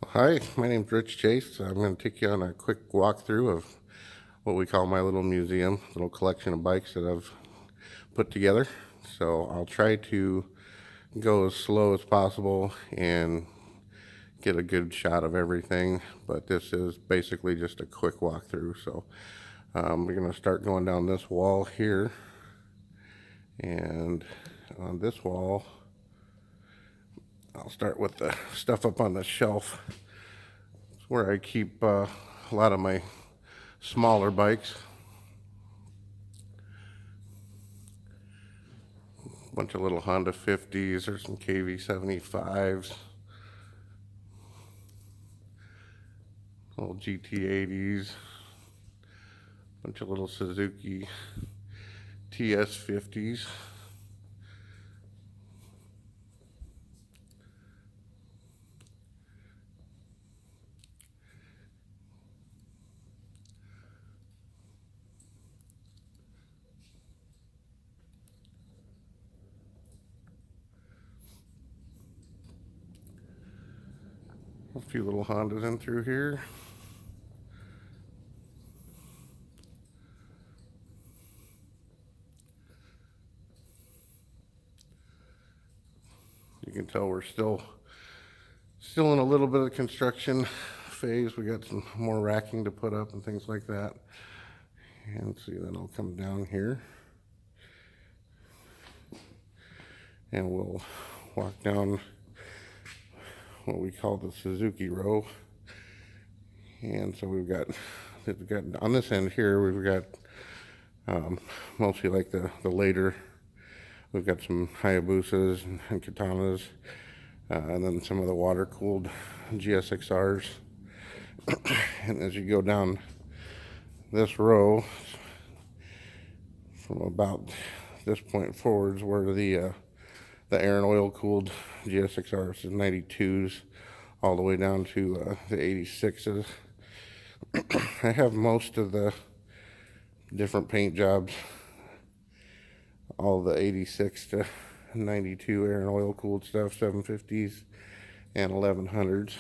Hi, my name's Rich Chase. I'm going to take you on a quick walkthrough of what we call my little museum, little collection of bikes that I've put together. So I'll try to go as slow as possible and get a good shot of everything, but this is basically just a quick walkthrough. So we're going to start going down this wall here, and on this wall I'll start with the stuff up on the shelf. It's where I keep a lot of my smaller bikes. A bunch of little Honda 50s, there's some KV 75s, little GT 80s, bunch of little Suzuki TS 50s. A few little Hondas in through here. You can tell we're still in a little bit of construction phase. We got some more racking to put up and things like that. And see, then I'll come down here and we'll walk down what we call the Suzuki row. And so we've got on this end here, we've got mostly like the later. We've got some Hayabusas and Katanas, and then some of the water-cooled Gsxrs. And as you go down this row, from about this point forwards, where the air and oil-cooled Gsxrs and 92s, all the way down to the 86s. I have most of the different paint jobs, all the 86 to 92 air and oil cooled stuff, 750s and 1100s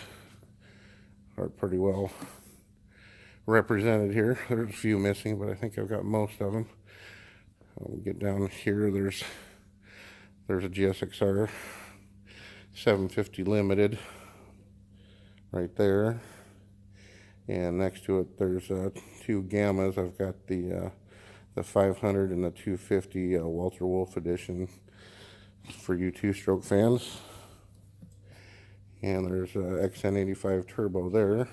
are pretty well represented here. There's a few missing, but I think I've got most of them. We'll get down here. There's a Gsxr 750 limited right there, and next to it there's two Gammas. I've got the 500 and the 250 Walter Wolf edition for you two-stroke fans. And there's a XN85 Turbo there.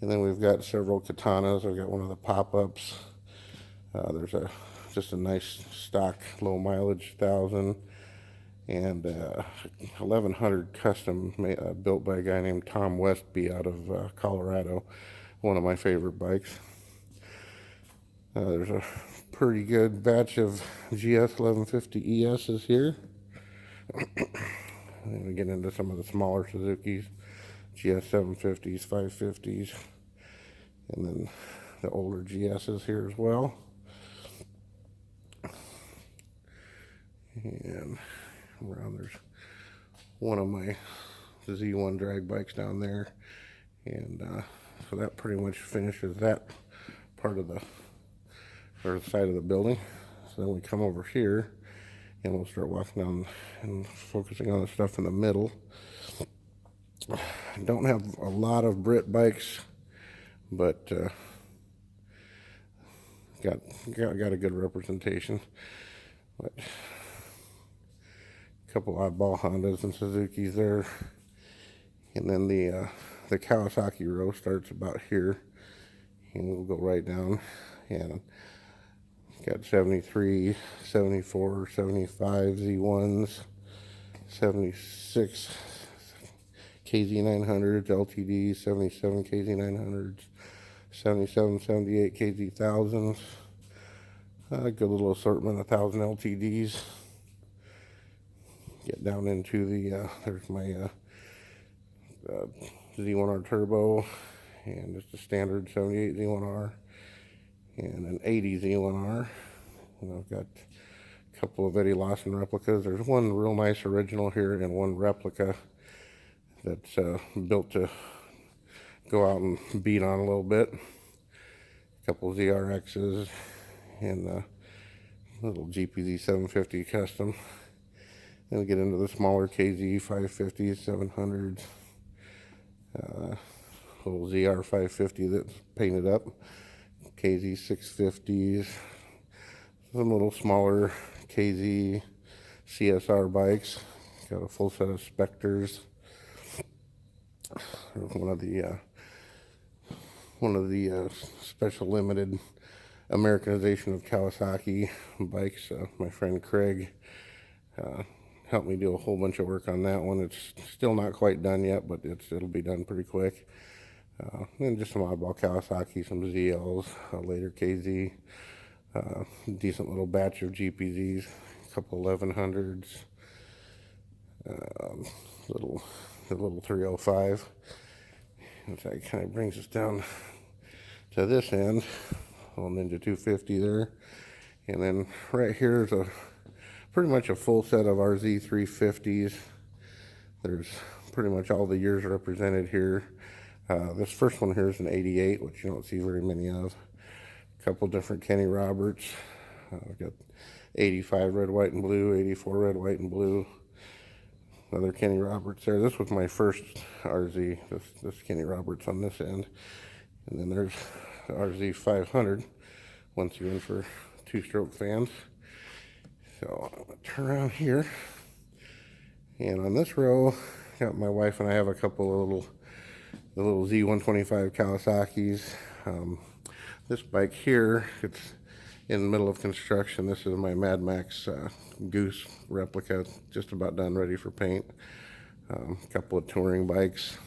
And then we've got several Katanas. I've got one of the pop-ups. There's just a nice stock low mileage 1000 and 1100 custom built by a guy named Tom Westby out of Colorado. One of my favorite bikes. There's a pretty good batch of GS 1150 ESs here. And we get into some of the smaller Suzuki's, GS 750s, 550s, and then the older GSs here as well. And around there's one of my Z1 drag bikes down there, and so that pretty much finishes that part of the side of the building. So then we come over here and we'll start walking down and focusing on the stuff in the middle. I don't have a lot of Brit bikes, but got a good representation. But a couple oddball Hondas and Suzukis there, and then the Kawasaki row starts about here, and we'll go right down and got 73, 74, 75 Z1s, 76 KZ900s, LTDs, 77 KZ900s, 77, 78 KZ1000s, a good little assortment of 1000 LTDs. Get down into the, there's my Z1R Turbo, and just a standard 78 Z1R, and an 80 Z1R. And I've got a couple of Eddie Lawson replicas. There's one real nice original here and one replica. that's built to go out and beat on a little bit. A couple of ZRXs and a little GPZ 750 custom. Then we get into the smaller KZ 550s, 700s, little ZR 550 that's painted up, KZ 650s, some little smaller KZ CSR bikes. Got a full set of Spectres. One of the special limited Americanization of Kawasaki bikes. My friend Craig helped me do a whole bunch of work on that one. It's still not quite done yet, but it'll be done pretty quick. Then just some oddball Kawasaki, some ZLs, a later KZ, decent little batch of GPZs, a couple 1100s, the little 305. And that kind of brings us down to this end, little Ninja 250 there. And then right here is pretty much a full set of RZ 350s. There's pretty much all the years represented here. This first one here is an 88, which you don't see very many of. A couple different Kenny Roberts. I've got 85 red, white, and blue, 84 red, white, and blue. Another Kenny Roberts there. This was my first RZ, this Kenny Roberts on this end. And then there's the RZ 500, once you're in for two-stroke fans. So I'm going to turn around here. And on this row, got my wife and I have a couple of the little Z125 Kawasaki's. This bike here, it's in the middle of construction. This is my Mad Max Goose replica, just about done, ready for paint. A couple of touring bikes.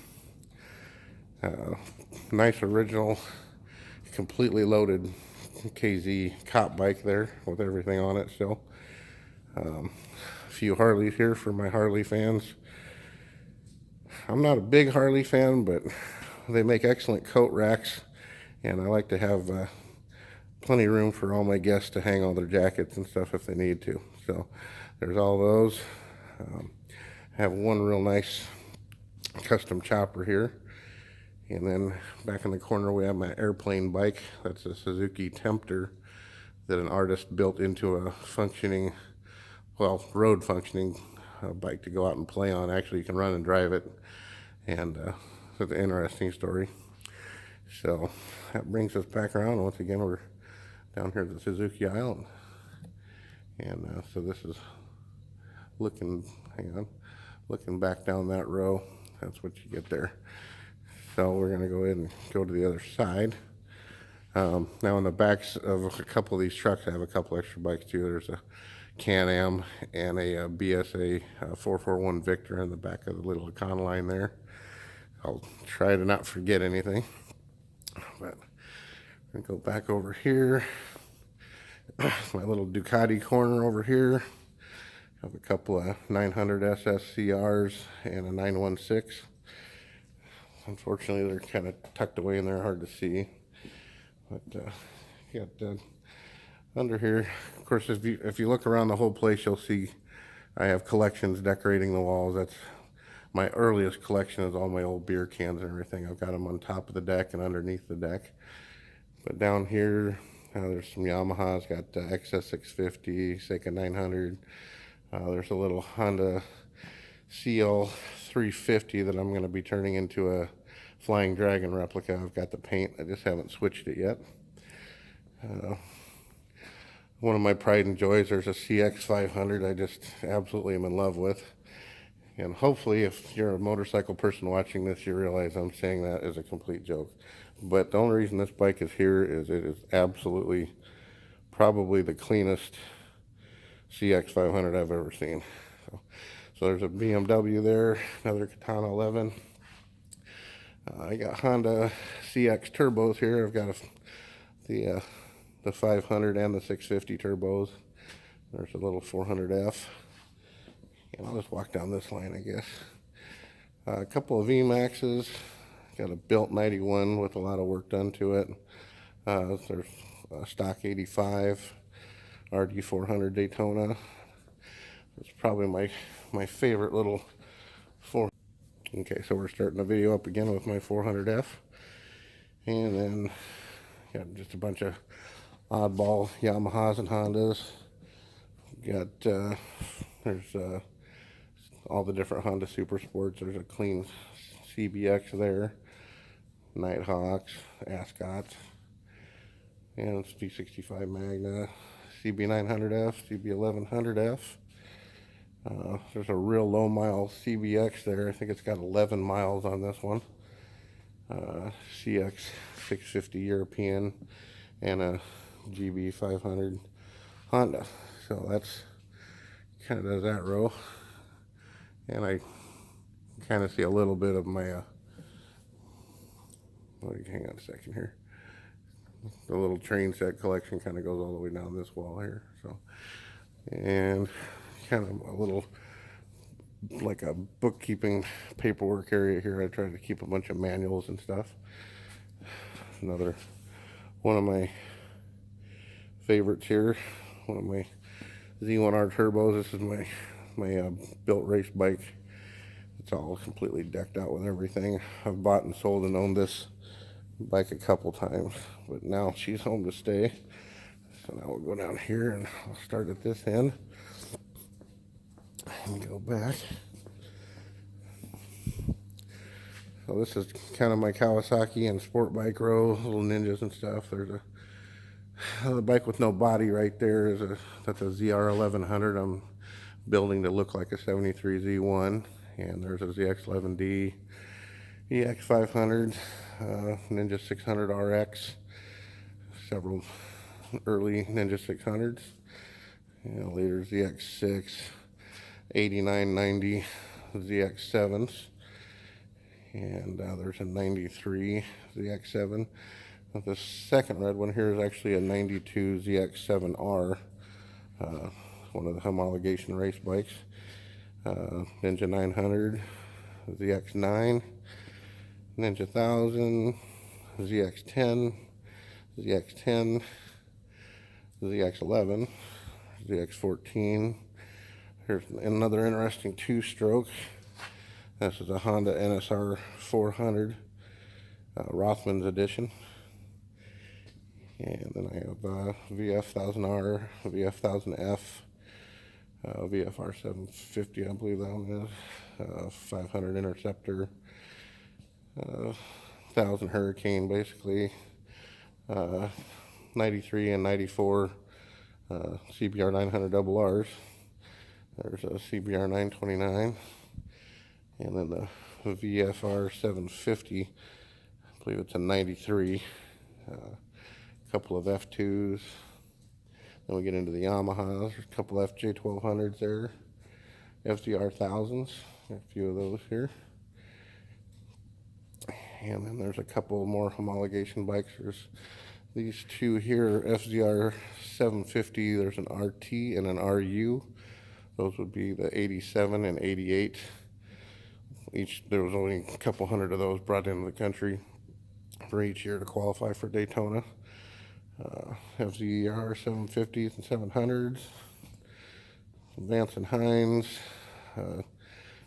Nice original, completely loaded KZ cop bike there with everything on it still. A few Harleys here for my Harley fans. I'm not a big Harley fan, but they make excellent coat racks, and I like to have plenty of room for all my guests to hang all their jackets and stuff if they need to. So there's all those. Have one real nice custom chopper here. And then back in the corner we have my airplane bike. That's a Suzuki Tempter that an artist built into a functioning, well, road functioning bike to go out and play on. Actually, you can run and drive it, and it's an interesting story. So that brings us back around. Once again, we're down here at the Suzuki Island, and so this is looking back down that row. That's what you get there. So we're going to go ahead and go to the other side. Now on the backs of a couple of these trucks, I have a couple extra bikes too. There's a Can-Am and a BSA 441 Victor in the back of the little Econoline there. I'll try to not forget anything. But I'm going to go back over here. My little Ducati corner over here. I have a couple of 900 SSCRs and a 916. Unfortunately, they're kind of tucked away in there, hard to see. But got under here, of course, if you look around the whole place, you'll see I have collections decorating the walls. That's my earliest collection, is all my old beer cans and everything. I've got them on top of the deck and underneath the deck. But down here, there's some Yamahas. Got XS 650, Seika 900. There's a little Honda CL 350 that I'm going to be turning into a Flying Dragon replica. I've got the paint, I just haven't switched it yet. One of my pride and joys, there's a CX 500 I just absolutely am in love with. And hopefully, if you're a motorcycle person watching this, you realize I'm saying that as a complete joke. But the only reason this bike is here is it is absolutely probably the cleanest CX 500 I've ever seen. So there's a BMW there, another Katana 11. I got Honda CX turbos here. I've got the 500 and the 650 turbos. There's a little 400F. And I'll just walk down this line, I guess. A couple of VMAXs. Got a built 91 with a lot of work done to it. There's a stock 85 RD400 Daytona. It's probably my favorite little Okay, so we're starting the video up again with my 400F. And then got just a bunch of oddball Yamahas and Hondas. Got, there's all the different Honda Super Sports. There's a clean CBX there. Nighthawks, Ascots. And it's D65 Magna. CB900F, CB1100F. There's a real low mile CBX there. I think it's got 11 miles on this one. CX 650 European and a GB 500 Honda. So that's kind of does that row. And I kind of see a little bit of my, hang on a second here. The little train set collection kind of goes all the way down this wall here. So, and kind of a little like a bookkeeping paperwork area here. I try to keep a bunch of manuals and stuff. Another one of my favorites here, one of my Z1R turbos. This is my built race bike. It's all completely decked out with everything. I've bought and sold and owned this bike a couple times, but now she's home to stay. So now we'll go down here and I'll start at this end and go back. So this is kind of my Kawasaki and sport bike row, little ninjas and stuff. There's a bike with no body right there. That's a ZR 1100. I'm building to look like a 73 Z1. And there's a ZX11D, EX 500, Ninja 600 RX, several early Ninja 600s, later Gsxr, 89, 90 ZX7s, and there's a 93 ZX7. The second red one here is actually a 92 ZX7R, one of the homologation race bikes. Ninja 900, ZX9, Ninja 1000, ZX10, ZX10, ZX11, ZX14. Here's another interesting two-stroke. This is a Honda NSR 400, Rothman's edition. And then I have VF 1000R, VF 1000F, VFR 750, I believe that one is, 500 Interceptor, 1000 Hurricane, basically, 93 and 94 CBR 900 double R's. There's a CBR 929, and then the VFR 750, I believe it's a 93, a couple of F2s. Then we get into the Yamahas. There's a couple FJ1200s there, FZR 1000s, a few of those here. And then there's a couple more homologation bikes. There's these two here, FZR 750. There's an RT and an RU. Those would be the 87 and 88. There was only a couple hundred of those brought into the country for each year to qualify for Daytona. FZR 750s and 700s, Vance and Hines,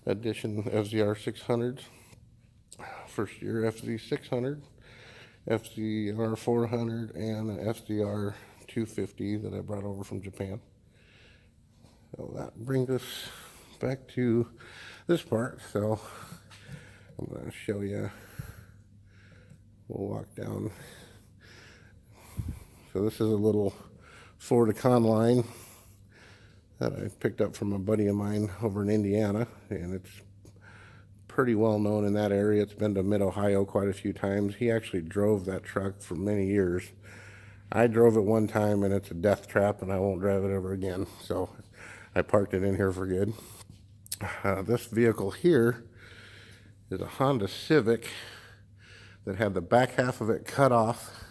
edition FZR 600s, first year FZ 600, FZR 400, and an FZR 250 that I brought over from Japan. So that brings us back to this part. So I'm going to show you. We'll walk down. So this is a little Ford Econoline that I picked up from a buddy of mine over in Indiana, and it's pretty well known in that area. It's been to Mid-Ohio quite a few times. He actually drove that truck for many years. I drove it one time, and it's a death trap, and I won't drive it ever again. So I parked it in here for good. This vehicle here is a Honda Civic that had the back half of it cut off,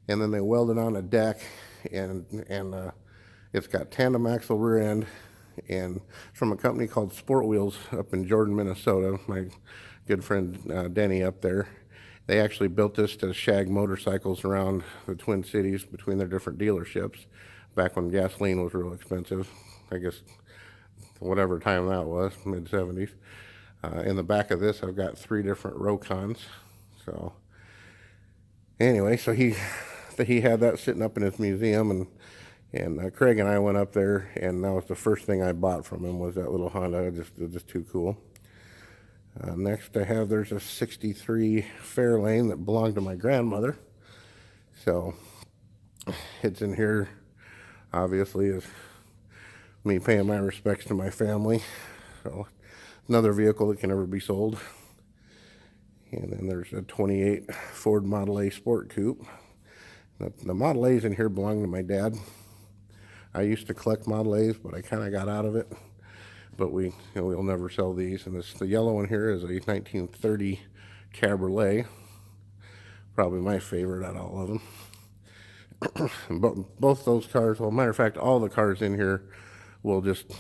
and then they welded on a deck, and it's got tandem axle rear end, and from a company called Sport Wheels up in Jordan, Minnesota. My good friend Denny up there. They actually built this to shag motorcycles around the Twin Cities between their different dealerships back when gasoline was real expensive. I guess whatever time that was, mid-70s. In the back of this, I've got 3 different Rokons. So anyway, so he had that sitting up in his museum, and Craig and I went up there, and that was the first thing I bought from him, was that little Honda. It was just too cool. Next there's a 63 Fairlane that belonged to my grandmother. So it's in here, obviously, is me paying my respects to my family. So another vehicle that can never be sold. And then there's a 28 Ford Model A Sport Coupe. The Model A's in here belong to my dad. I used to collect Model A's, but I kind of got out of it. But we'll never sell these. And the yellow one here is a 1930 Cabriolet. Probably my favorite out of all of them. Both those cars, well, matter of fact, all the cars in here will just,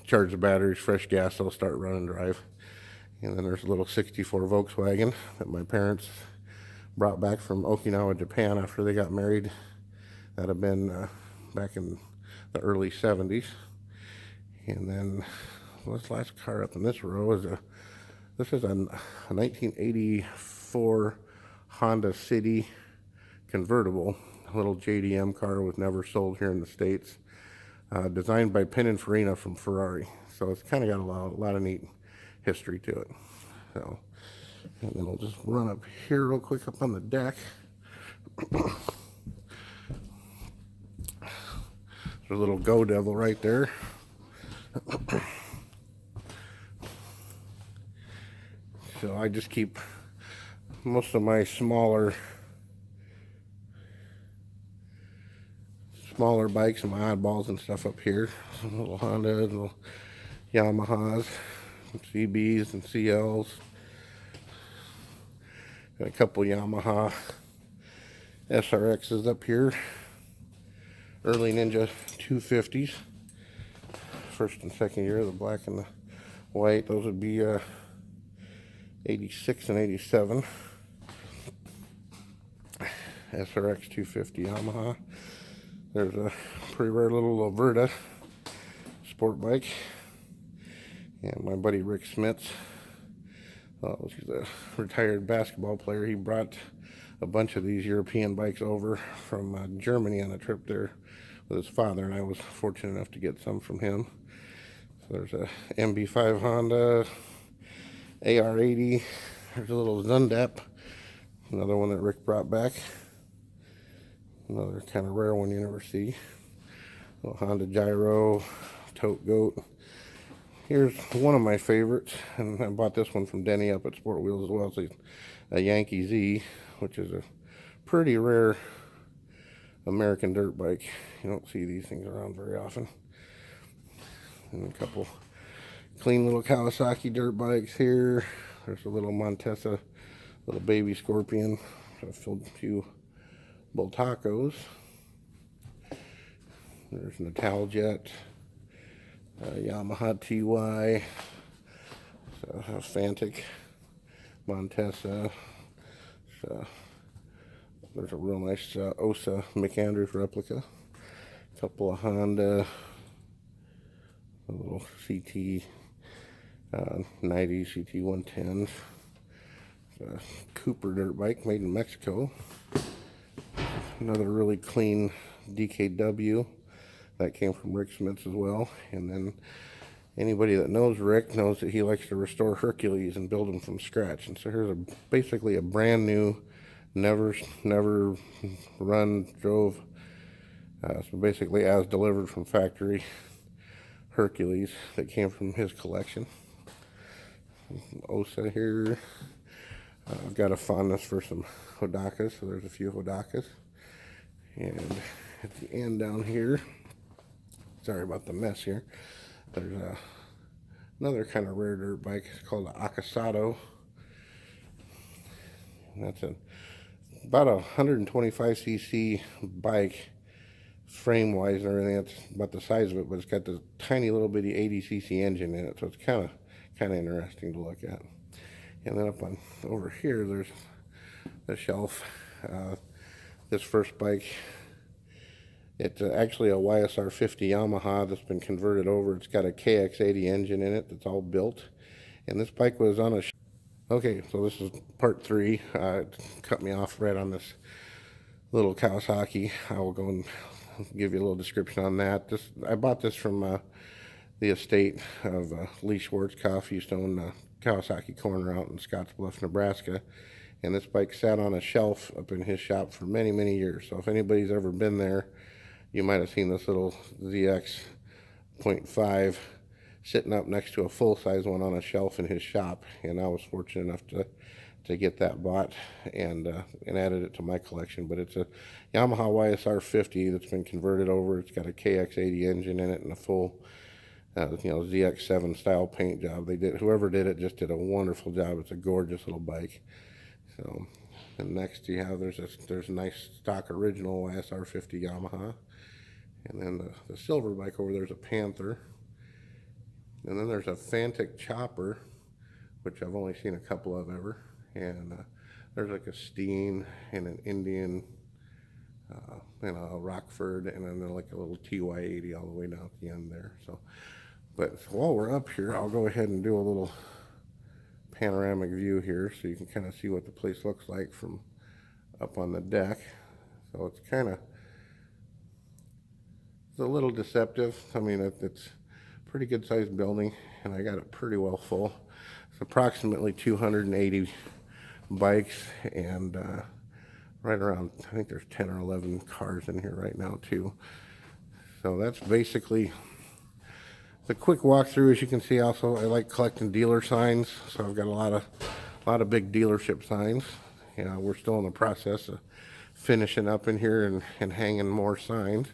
charge the batteries, fresh gas, they'll start run and drive. And then there's a little 64 Volkswagen that my parents brought back from Okinawa, Japan after they got married. That had been back in the early 70s. And then this last car up in this row is a 1984 Honda City Convertible, a little JDM car, was never sold here in the States. Designed by Pininfarina from Ferrari. So it's kind of got a lot of neat history to it. So, and then we'll just run up here real quick up on the deck. There's a little Go Devil right there. So I just keep most of my smaller bikes and my oddballs and stuff up here. Some little Hondas, little Yamahas, CBs and CLs. Got a couple Yamaha SRXs up here. Early Ninja 250s. First and second year, the black and the white. Those would be 86 and 87. SRX 250 Yamaha. There's a pretty rare little Alberta sport bike. And my buddy Rick Smits, he's a retired basketball player. He brought a bunch of these European bikes over from Germany on a trip there with his father, and I was fortunate enough to get some from him. So there's a MB5 Honda, AR80. There's a little Zundap, another one that Rick brought back. Another kind of rare one you never see. A little Honda Gyro, Tote Goat. Here's one of my favorites, and I bought this one from Denny up at Sport Wheels as well. It's a Yankee Z, which is a pretty rare American dirt bike. You don't see these things around very often. And a couple clean little Kawasaki dirt bikes here. There's a little Montesa, little baby Scorpion. So I filled a few Bultacos. There's an Italjet, Yamaha TY, so a Fantic, Montesa. So there's a real nice Osa McAndrews replica. A couple of Honda, a little CT 90 CT 110s. A Cooper dirt bike made in Mexico. Another really clean DKW that came from Rick Smits as well. And then anybody that knows Rick knows that he likes to restore Hercules and build them from scratch. And so here's basically a brand new, never run, drove, so basically as delivered from factory Hercules that came from his collection. Osa here. I've got a fondness for some Hodakas, so there's a few Hodakas. And at the end down here, sorry about the mess here, there's another kind of rare dirt bike. It's called an Acasado. And that's about a 125cc bike, frame wise and everything. That's about the size of it, but it's got this tiny little bitty 80cc engine in it, so it's kind of interesting to look at. And then over here, there's the shelf. This first bike, it's actually a YSR 50 Yamaha that's been converted over. It's got a KX80 engine in it that's all built. And this bike was on a okay, so this is part 3. It cut me off right on this little Kawasaki. I will go and give you a little description on that. I bought this from the estate of Lee Schwarzkopf. He used to own Kawasaki Corner out in Scottsbluff, Nebraska. And this bike sat on a shelf up in his shop for many, many years. So if anybody's ever been there, you might have seen this little ZX 0.5 sitting up next to a full-size one on a shelf in his shop. And I was fortunate enough to get that bought and added it to my collection. But it's a Yamaha YSR 50 that's been converted over. It's got a KX80 engine in it and a full ZX7 style paint job. Whoever did it just did a wonderful job. It's a gorgeous little bike. So, and next you have there's a nice stock original YSR 50 Yamaha, and then the silver bike over there's a Panther, and then there's a Fantic Chopper, which I've only seen a couple of ever, and there's like a Steen and an Indian, and a Rockford, and then like a little TY80 all the way down at the end there. So. But while we're up here, I'll go ahead and do a little panoramic view here so you can kind of see what the place looks like from up on the deck. So it's a little deceptive. I mean, it's a pretty good sized building, and I got it pretty well full. It's approximately 280 bikes, and right around, I think there's 10 or 11 cars in here right now too. So that's basically the quick walkthrough. As you can see, also I like collecting dealer signs, so I've got a lot of big dealership signs. We're still in the process of finishing up in here and hanging more signs.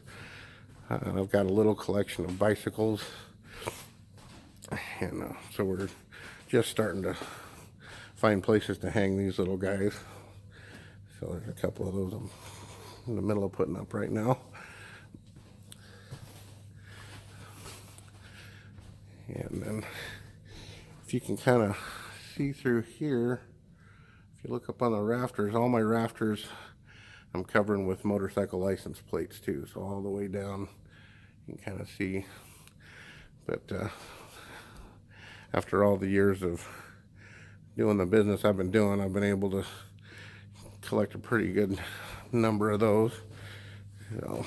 And I've got a little collection of bicycles, and so we're just starting to find places to hang these little guys. So there's a couple of those I'm in the middle of putting up right now. And then if you can kind of see through here, if you look up on the rafters, all my rafters I'm covering with motorcycle license plates too. So all the way down you can kind of see. But after all the years of doing the business I've been doing, I've been able to collect a pretty good number of those. So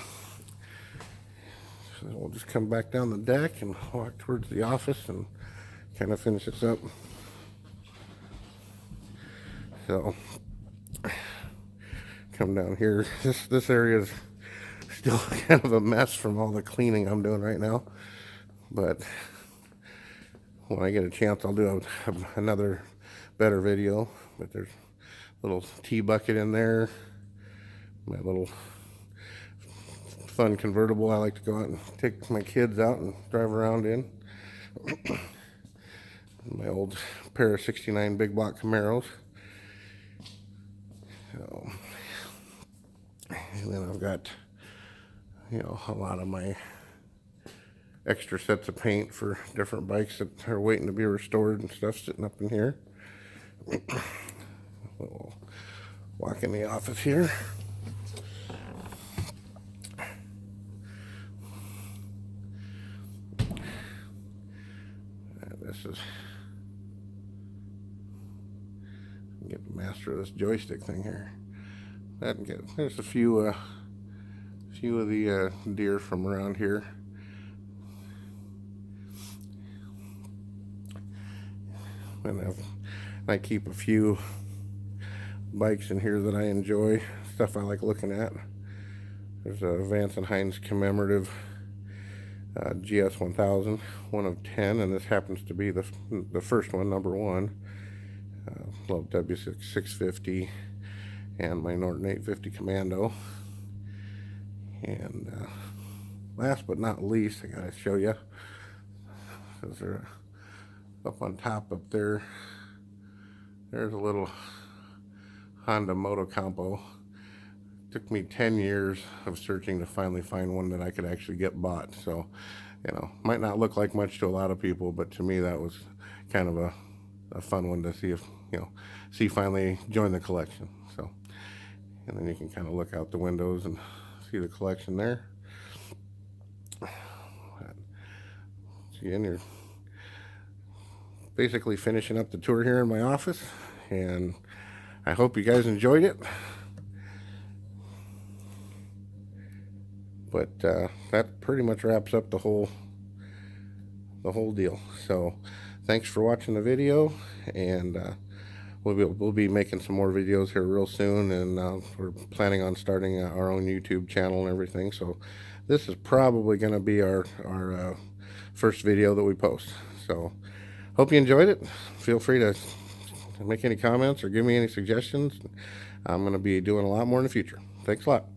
we'll just come back down the deck and walk towards the office and kind of finish this up. So come down here. This area is still kind of a mess from all the cleaning I'm doing right now, but when I get a chance I'll do another better video. But there's a little tea bucket in there, my little fun convertible I like to go out and take my kids out and drive around in. My old pair of 69 big block Camaros. So, and then I've got a lot of my extra sets of paint for different bikes that are waiting to be restored and stuff sitting up in here. We'll walk in the office here. Get the master of this joystick thing here. There's a few of the deer from around here. And I keep a few bikes in here that I enjoy, stuff I like looking at. There's a Vance and Hines commemorative GS 1000, one of 10, and this happens to be the first one, number 1. Little W6 650 and my Norton 850 Commando. And last but not least, I gotta show you, because they're up on top up there. There's a little Honda Moto Compo. Took me 10 years of searching to finally find one that I could actually get bought. So, might not look like much to a lot of people, but to me that was kind of a fun one to see if, see finally join the collection. So, and then you can kind of look out the windows and see the collection there. See, in here, basically finishing up the tour here in my office, and I hope you guys enjoyed it. But that pretty much wraps up the whole deal. So thanks for watching the video, and we'll be making some more videos here real soon, and we're planning on starting our own YouTube channel and everything. So this is probably going to be our first video that we post. So hope you enjoyed it. Feel free to make any comments or give me any suggestions. I'm going to be doing a lot more in the future. Thanks a lot.